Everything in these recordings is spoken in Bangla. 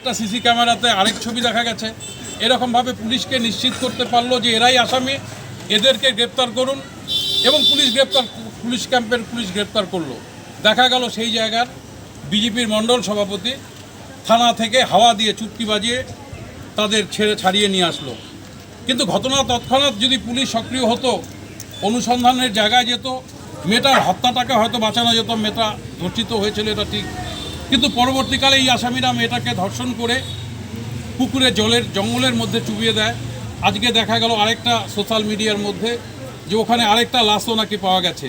আরেকটা সিসি ক্যামেরাতে আরেক ছবি দেখা গেছে। এরকমভাবে পুলিশকে নিশ্চিত করতে পারলো যে এরাই আসামি, এদেরকে গ্রেপ্তার করুন, এবং পুলিশ ক্যাম্পের পুলিশ গ্রেপ্তার করলো। দেখা গেল সেই জায়গার বিজেপির মণ্ডল সভাপতি থানা থেকে হাওয়া দিয়ে চুটকি বাজিয়ে তাদের ছাড়িয়ে নিয়ে আসলো। কিন্তু ঘটনা তৎক্ষণাৎ যদি পুলিশ সক্রিয় হতো, অনুসন্ধানের জায়গায় যেত, মেয়েটার হত্যাটাকে হয়তো বাঁচানো যেত, মেয়েটা ধর্ষিত হয়েছিল এটা ঠিক, কিন্তু পরবর্তীকালে এই আসামিরা মেয়েটাকে ধর্ষণ করে পুকুরে জঙ্গলের মধ্যে চুবিয়ে দেয়। আজকে দেখা গেল আরেকটা সোশ্যাল মিডিয়ার মধ্যে যে ওখানে আরেকটা লাশও নাকি পাওয়া গেছে।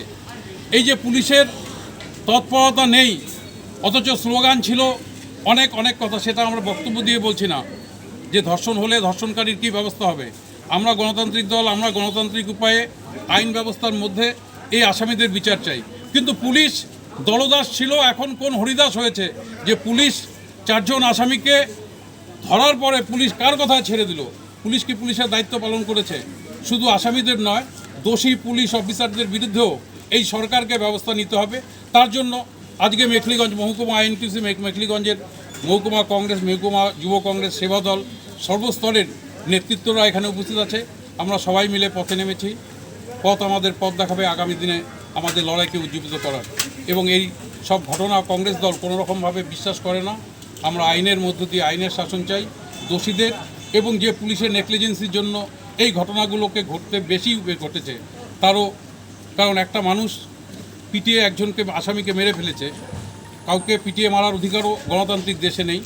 এই যে পুলিশের তৎপরতা নেই, অথচ স্লোগান ছিল অনেক অনেক কথা, সেটা আমরা বক্তব্য দিয়ে বলছি না যে ধর্ষণ হলে ধর্ষণকারীর কী ব্যবস্থা হবে। আমরা গণতান্ত্রিক দল, আমরা গণতান্ত্রিক উপায়ে আইন ব্যবস্থার মধ্যে এই আসামিদের বিচার চাই। কিন্তু পুলিশ দলদাস ছিল, এখন কোন হরিদাস হয়েছে যে পুলিশ 4 জন আসামিকে ধরার পরে পুলিশ কার কথায় ছেড়ে দিল? পুলিশ কি পুলিশের দায়িত্ব পালন করেছে? শুধু আসামিদের নয়, দোষী পুলিশ অফিসারদের বিরুদ্ধেও এই সরকারকে ব্যবস্থা নিতে হবে। তার জন্য আজকে মেখলিগঞ্জ মহকুমা আইএনটিউসি, মেখলিগঞ্জের মহকুমা কংগ্রেস, মহকুমা যুব কংগ্রেস, সেবা দল, সর্বস্তরের নেতৃত্বরা এখানে উপস্থিত আছে। আমরা সবাই মিলে পথে নেমেছি। আমাদের পথ দেখাবে আগামী দিনে আমাদের লড়াইকে উজ্জীবিত করার। এবং এই সব ঘটনা কংগ্রেস দল কোনোরকমভাবে বিশ্বাস করে না। আমরা আইনের মধ্য দিয়ে আইনের শাসন চাই দোষীদের, এবং যে পুলিশের নেগলিজেন্সির জন্য এই ঘটনাগুলোকে বেশি ঘটেছে তারও কারণ একটা মানুষ পিটিয়ে একজনকে আসামিকে মেরে ফেলেছে, কাউকে পিটিয়ে মারার অধিকারও গণতান্ত্রিক দেশে নেই।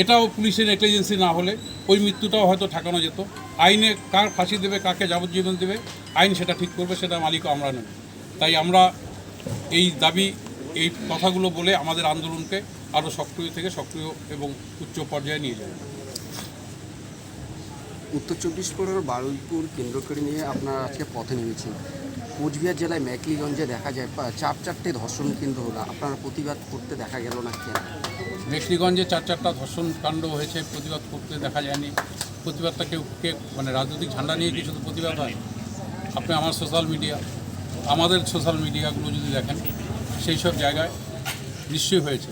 এটাও পুলিশের নেগলিজেন্সি না হলে ওই মৃত্যুটাও হয়তো ঠেকানো যেত। আইনে কার ফাঁসি দেবে, কাকে যাবজ্জীবন দেবে, আইন সেটা ঠিক করবে, সেটা মালিকও আমরা নেব। তাই আমরা এই দাবি, এই কথাগুলো বলে আমাদের আন্দোলনকে আরও সক্রিয় এবং উচ্চ পর্যায়ে নিয়ে যাবে। উত্তর 24 পরগনার বারুইপুর কেন্দ্র করে নিয়ে আপনারা আজকে পথে নেমেছেন। কোচবিহার জেলায় মেখলিগঞ্জে দেখা যায় 4টি ধর্ষণ কেন্দ্র হলো, আপনারা প্রতিবাদ করতে দেখা গেল না কেন? মেখলিগঞ্জে 4টা ধর্ষণ কাণ্ড হয়েছে, প্রতিবাদ করতে দেখা যায়নি। প্রতিবাদটা কেউ মানে রাজনৈতিক ঝান্ডা নিয়ে কি শুধু প্রতিবাদ হয়? আপনি আমাদের সোশ্যাল মিডিয়াগুলো যদি দেখেন, সেই সব জায়গায় নিশ্চয়ই হয়েছে।